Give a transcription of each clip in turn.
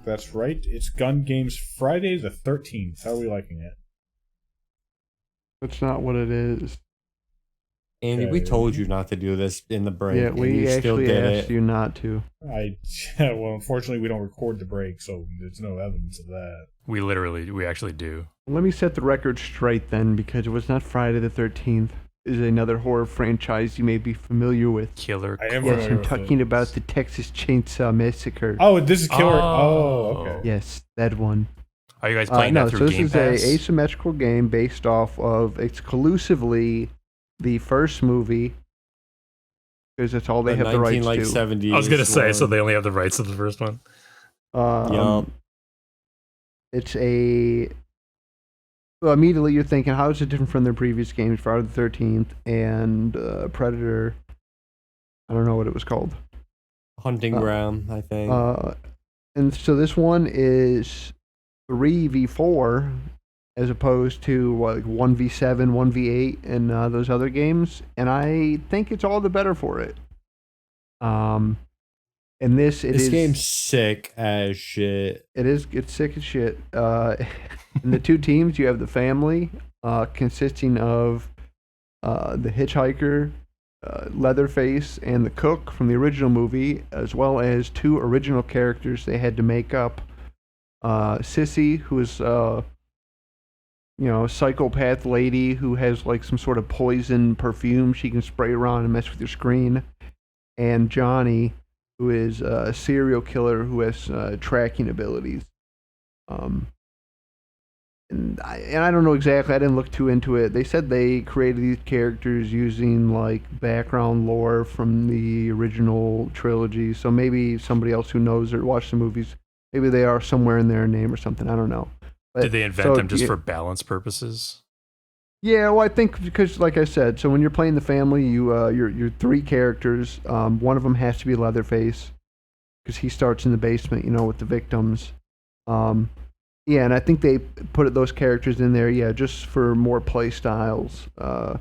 That's right. It's Gun Games Friday the 13th. How are we liking it? That's not what it is. Andy, we told you not to do this in the break. Yeah, we actually asked you not to. Well, unfortunately, we don't record the break, so there's no evidence of that. We actually do. Let me set the record straight then, because it was not Friday the 13th. It is another horror franchise you may be familiar with. Killer. I am Yes, familiar I'm with talking it. about the Texas Chainsaw Massacre. Oh, this is Killer. Oh. Okay. Yes, that one. Are you guys playing that through Game Pass? So this is a asymmetrical game based off of exclusively the first movie, because that's all they have the rights to. 70s I was gonna say, one. so they only have the rights to the first one. It's a. Well, immediately you're thinking, how is it different from their previous games, Friday the 13th and Predator? I don't know what it was called. Hunting Ground, I think. And so this one is 3v4 as opposed to like 1v7, 1v8, and those other games. And I think it's all the better for it. And this game's sick as shit. It's sick as shit. In the two teams, you have the family, consisting of the hitchhiker, Leatherface, and the cook from the original movie, as well as two original characters they had to make up. Sissy, who is a psychopath lady who has like some sort of poison perfume she can spray around and mess with your screen, and Johnny, who is a serial killer who has tracking abilities. And I don't know exactly. I didn't look too into it. They said they created these characters using like background lore from the original trilogy. So maybe somebody else who knows or watched the movies, maybe they are somewhere in their name or something. I don't know. But, did they invent them just for balance purposes? Yeah, well, I think because, like I said, so when you're playing the family, you're three characters. One of them has to be Leatherface because he starts in the basement, with the victims. Yeah, and I think they put those characters in there, just for more play styles. The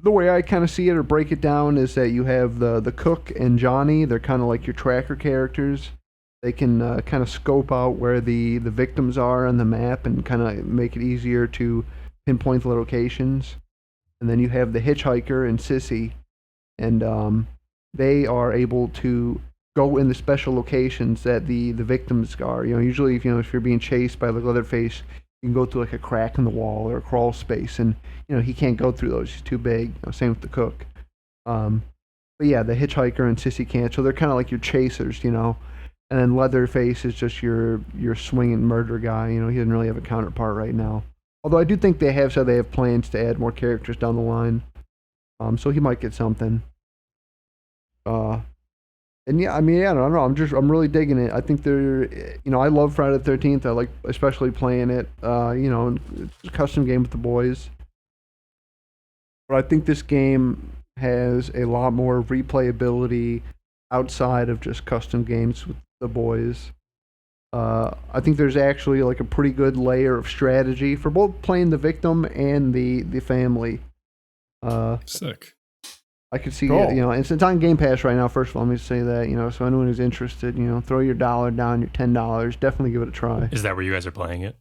way I kind of see it or break it down is that you have the cook and Johnny. They're kind of like your tracker characters. They can kind of scope out where the victims are on the map and kind of make it easier to pinpoint the locations. And then you have the hitchhiker and Sissy, and they are able to go in the special locations that the victims are. Usually if you're being chased by the Leatherface, you can go through like a crack in the wall or a crawl space, and he can't go through those. He's too big. Same with the cook. But yeah, the hitchhiker and Sissy can't. So they're kind of like your chasers, And then Leatherface is just your swinging murder guy. He doesn't really have a counterpart right now. Although I do think they have said they have plans to add more characters down the line. So he might get something. And yeah, I don't know. I'm really digging it. I think they're, I love Friday the 13th. I like especially playing it. It's a custom game with the boys. But I think this game has a lot more replayability outside of just custom games with the boys. I think there's actually like a pretty good layer of strategy for both playing the victim and the family. Sick. I could see, cool. And it's on Game Pass right now. First of all, let me say that, so anyone who's interested, throw your $1 down, your $10, definitely give it a try. Is that where you guys are playing it?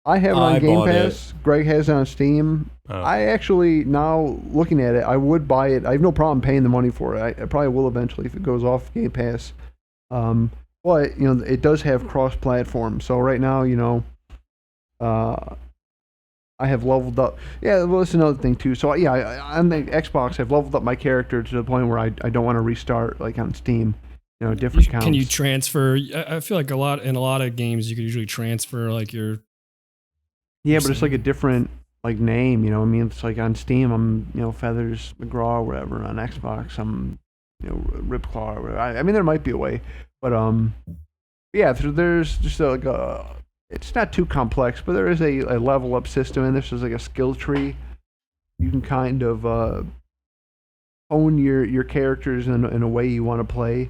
I have it on Game bought Pass. it. Greg has it on Steam. Oh. I actually, now looking at it, I would buy it. I have no problem paying the money for it. I probably will eventually if it goes off Game Pass. But, it does have cross-platform. So right now, I have leveled up. Yeah, well, that's another thing, too. So, yeah, on the Xbox, I've leveled up my character to the point where I don't want to restart, like on Steam. Different counts. Can you transfer? I feel like in a lot of games, you could usually transfer, like, your... Yeah, but it's like a different, like, name, It's like on Steam, I'm, Feathers McGraw or whatever. On Xbox, I'm, Ripclaw or whatever. I mean, there might be a way. But, yeah, there's just like a... It's not too complex, but there is a level up system, and this is like a skill tree. You can kind of own your characters in a way you want to play.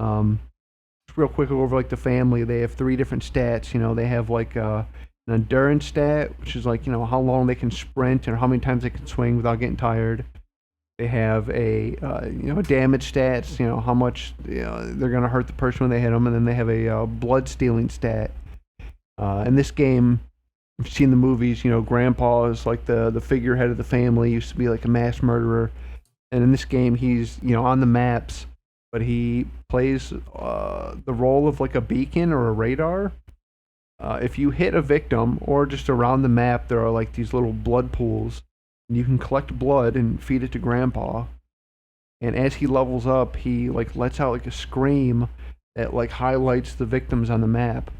Just real quick over like the family, they have 3 different stats. They have like an endurance stat, which is like how long they can sprint or how many times they can swing without getting tired. They have a damage stats, how much they're gonna hurt the person when they hit them, and then they have a blood stealing stat. In this game, if you've seen the movies, Grandpa is like the figurehead of the family. He used to be like a mass murderer, and in this game, he's on the maps, but he plays the role of like a beacon or a radar. If you hit a victim or just around the map, there are like these little blood pools. You can collect blood and feed it to Grandpa. And as he levels up, he like lets out like a scream that like highlights the victims on the map.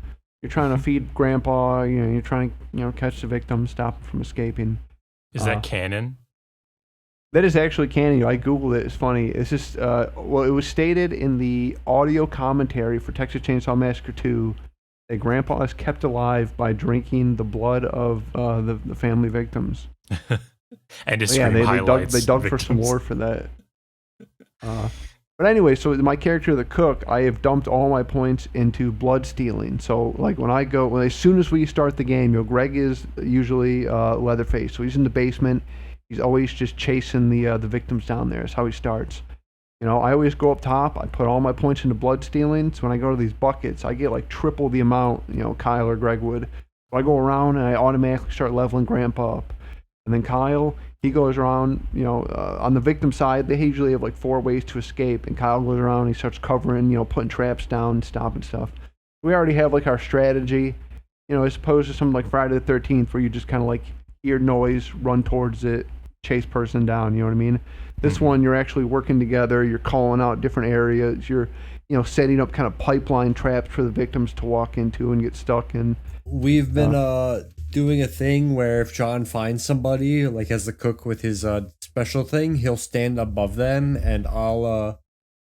You're trying to feed Grandpa, you're trying to catch the victim, stop him from escaping. Is that canon? That is actually canon. I googled it. It's funny. It's just it was stated in the audio commentary for Texas Chainsaw Massacre 2 that Grandpa is kept alive by drinking the blood of the family victims. And his they highlights dug for some lore for that. But anyway, so my character, the cook, I have dumped all my points into blood stealing. So like as soon as we start the game, Greg is usually Leatherface. So he's in the basement. He's always just chasing the victims down there. That's how he starts. I always go up top. I put all my points into blood stealing. So when I go to these buckets, I get like triple the amount, Kyle or Greg would. So I go around and I automatically start leveling Grandpa up. And then Kyle, he goes around, on the victim side, they usually have like 4 ways to escape. And Kyle goes around and he starts covering, putting traps down, stopping stuff. We already have like our strategy, as opposed to something like Friday the 13th where you just kind of like hear noise, run towards it, chase person down, you know what I mean? This one, you're actually working together, you're calling out different areas, you're, setting up kind of pipeline traps for the victims to walk into and get stuck in. We've been doing a thing where if John finds somebody, like as the cook with his special thing, he'll stand above them and I'll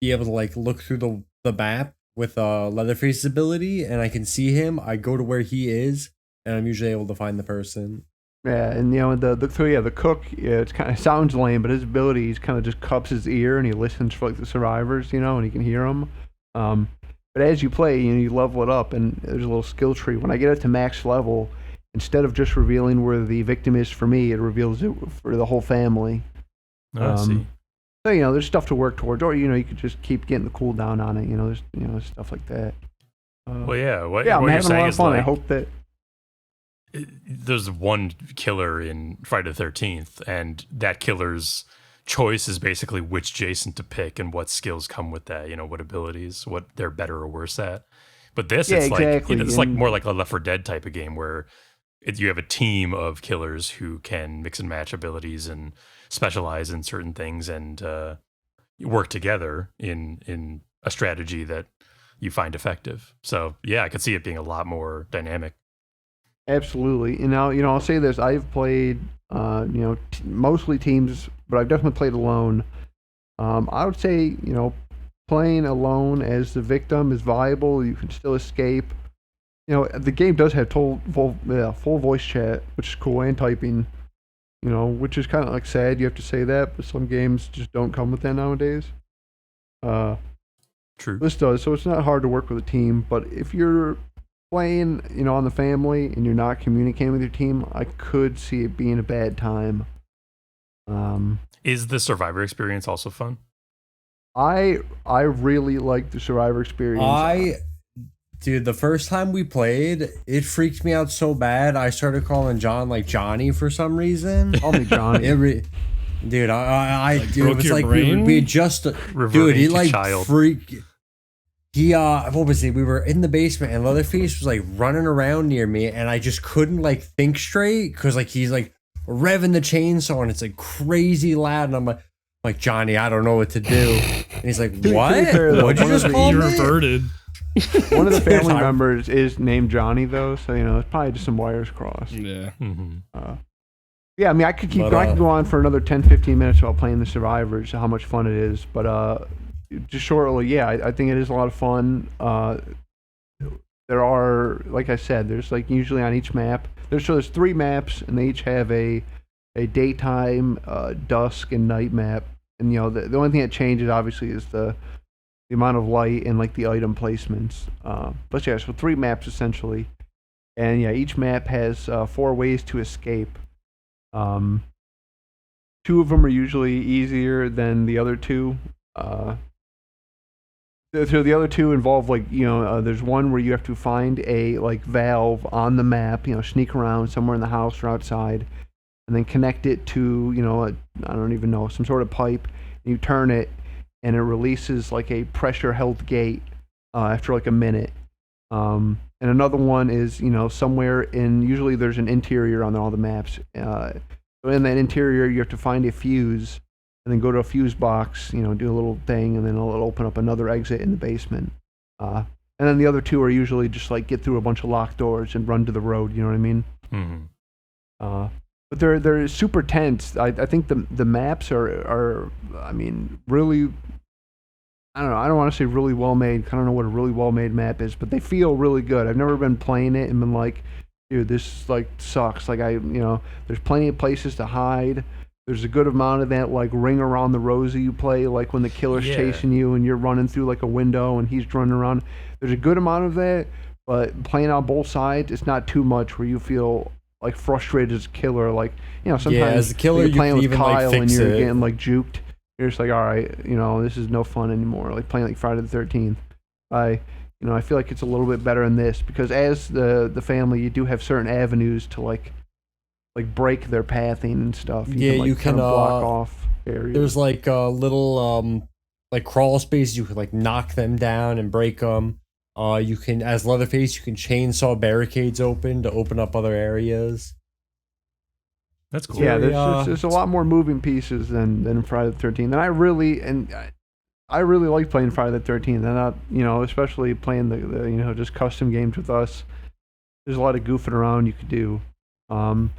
be able to like look through the map with Leatherface's ability and I can see him. I go to where he is and I'm usually able to find the person. Yeah, and the cook, it kind of sounds lame, but his ability, he's kind of just cups his ear and he listens for like the survivors, and he can hear them. But as you play, you level it up, and there's a little skill tree. When I get it to max level, instead of just revealing where the victim is for me, it reveals it for the whole family. I see. So there's stuff to work towards, or you could just keep getting the cooldown on it. There's stuff like that. Well, yeah. What I'm you're having a saying lot of is fun. like, I hope that. There's one killer in Friday the 13th, and that killer's choice is basically which Jason to pick and what skills come with that, what abilities, what they're better or worse at. But this, it's exactly. like, it's like more like a Left 4 Dead type of game where you have a team of killers who can mix and match abilities and specialize in certain things and work together in a strategy that you find effective. So yeah, I could see it being a lot more dynamic. Absolutely. And now, I'll say this. I've played, mostly teams, but I've definitely played alone. I would say, playing alone as the victim is viable. You can still escape. The game does have full voice chat, which is cool, and typing, which is kind of like sad. You have to say that, but some games just don't come with that nowadays. True. This does, so it's not hard to work with a team, but if you're playing, on the family and you're not communicating with your team, I could see it being a bad time. Is the survivor experience also fun? I really like the survivor experience. Dude, the first time we played, it freaked me out so bad. I started calling John like Johnny for some reason. Call me Johnny. Dude, Like dude, it broke was your like brain? we just Reverting he to like child. freaked. He what was it? We were in the basement and Leatherface was like running around near me and I just couldn't like think straight because like he's like revving the chainsaw and it's like crazy loud and I'm like Johnny, I don't know what to do. And he's like, what? What'd you just call You me? reverted. One of the family members is named Johnny, though, so it's probably just some wires crossed. Yeah. Mm-hmm. Yeah, I mean, I could go on for another 10-15 minutes about playing the survivors, how much fun it is, but just shortly, yeah, I think it is a lot of fun. There are, like I said, there's like usually on each map, there's 3 maps, and they each have a daytime, dusk, and night map. And the only thing that changes obviously is the amount of light and like the item placements. But yeah, so 3 maps essentially, and yeah, each map has 4 ways to escape. two of them are usually easier than the other two. So the other two involve there's one where you have to find a like valve on the map, sneak around somewhere in the house or outside, and then connect it to I don't even know, some sort of pipe. And you turn it, and it releases like a pressure held gate after like a minute. And another one is somewhere in, usually there's an interior on all the maps. So in that interior you have to find a fuse, and then go to a fuse box, do a little thing, and then it'll open up another exit in the basement. And then the other two are usually just like get through a bunch of locked doors and run to the road. You know what I mean? Mm-hmm. But they're super tense. I think the maps are I mean, really. I don't know. I don't want to say really well made. I don't know what a really well made map is, but they feel really good. I've never been playing it and been like, dude, this like sucks. Like there's plenty of places to hide. There's a good amount of that like ring around the rosy you play, like when the killer's chasing you and you're running through like a window and he's running around. There's a good amount of that, but playing on both sides, it's not too much where you feel like frustrated as a killer. Like sometimes as a killer, you're playing with even, Kyle like, and fix you're it. getting like juked. You're just like, all right, this is no fun anymore. Like playing like Friday the 13th. I feel like it's a little bit better in this because as the family, you do have certain avenues to like break their pathing and stuff. You can kind of block off areas. There's like a little like crawl space. You can like knock them down and break them. You can, as Leatherface, you can chainsaw barricades open to open up other areas. That's cool. Yeah, there's a lot more moving pieces than Friday the 13th, and I really like playing Friday the 13th, and not especially playing the just custom games with us. There's a lot of goofing around you could do, and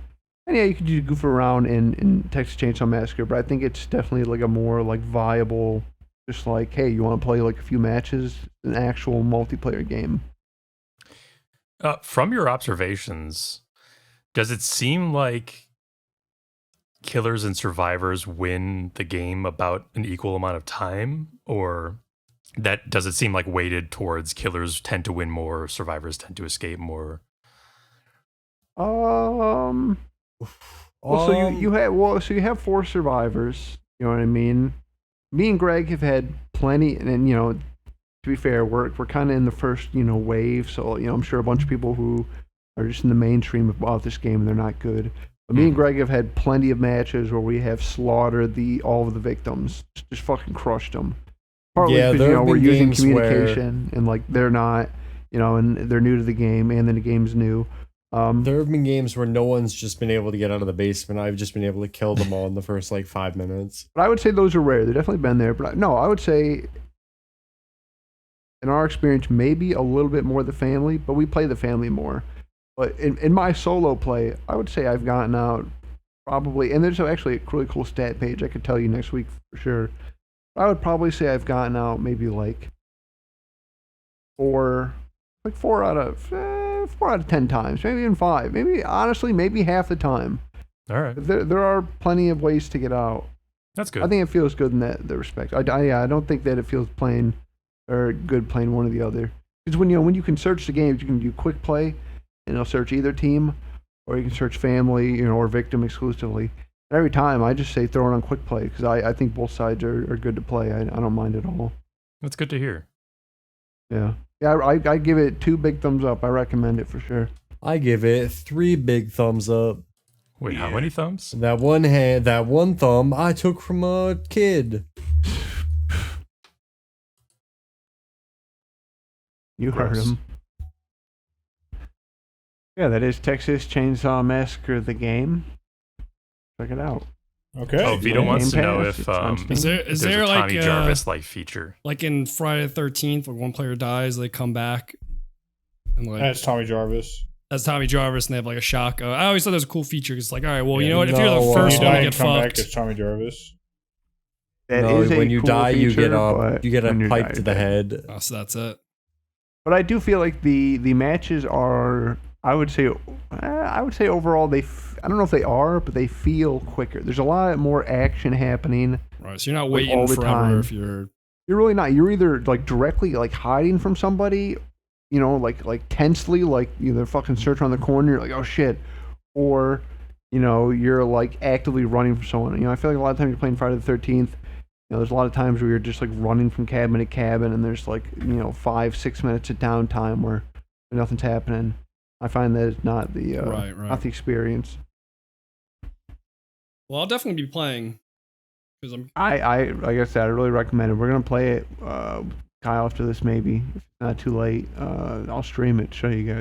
yeah, you could do goof around in Texas Chainsaw Massacre, but I think it's definitely like a more like viable, just like, hey, you want to play like a few matches, an actual multiplayer game. From your observations, does it seem like killers and survivors win the game about an equal amount of time, or does it seem like weighted towards killers tend to win more, survivors tend to escape more? Well, so you have 4 survivors. You know what I mean? Me and Greg have had plenty, and to be fair, we're kind of in the first wave. So I'm sure a bunch of people who are just in the mainstream about this game, they're not good. But me and Greg have had plenty of matches where we have slaughtered all of the victims, just fucking crushed them. Partly because we're using communication and like they're not, and they're new to the game, and then the game's new. There have been games where no one's just been able to get out of the basement. I've just been able to kill them all in the first like 5 minutes. But I would say those are rare. They've definitely been there. But I would say, in our experience, maybe a little bit more the family, but we play the family more. But in my solo play, I would say I've gotten out probably, and there's actually a really cool stat page I could tell you next week for sure. I would probably say I've gotten out maybe like 4 out of 10 times, maybe even 5, maybe honestly, maybe half the time. All right. There are plenty of ways to get out. That's good. I think it feels good in that respect. I don't think that it feels good playing one or the other. Because when you can search the games, you can do quick play, and it'll search either team, or you can search family, or victim exclusively. And every time, I just say throw it on quick play because I think both sides are good to play. I don't mind at all. That's good to hear. Yeah. Yeah, I give it 2 big thumbs up. I recommend it for sure. I give it 3 big thumbs up. Wait, how many thumbs? That one thumb I took from a kid. You Gross. heard him. Yeah, that is Texas Chainsaw Massacre the game. Check it out. Okay. Oh, Vito wants to know Pass, if it's on Steam. Is there's there a like Tommy Jarvis like feature. like in Friday the 13th, when one player dies, they come back and like That's Tommy Jarvis. that's Tommy Jarvis, and they have like a shotgun. I always thought that was a cool feature. It's like, all right, well, Yeah, you know what? If you're no, the when first you one die to and get come back fucked, as Tommy Jarvis. That No, is a when you cool die, you feature, get but a when you pipe die, to the head. oh, so that's it. But I do feel like the matches are, I would say overall I don't know if they are, but they feel quicker. There's a lot more action happening. Right, so you're not Like, waiting all the forever time. if you're. You're really not. You're either like directly like hiding from somebody, like tensely, like they're fucking searching on the corner. You're like, oh shit, or you're like actively running from someone. I feel like a lot of times you're playing Friday the 13th. There's a lot of times where you're just like running from cabin to cabin, and there's like 5-6 minutes of downtime where nothing's happening. I find that it's not the not the experience. Well, I'll definitely be playing because I like I said, I really recommend it. We're gonna play it, Kyle, after this maybe if it's not too late. I'll stream it, show you guys.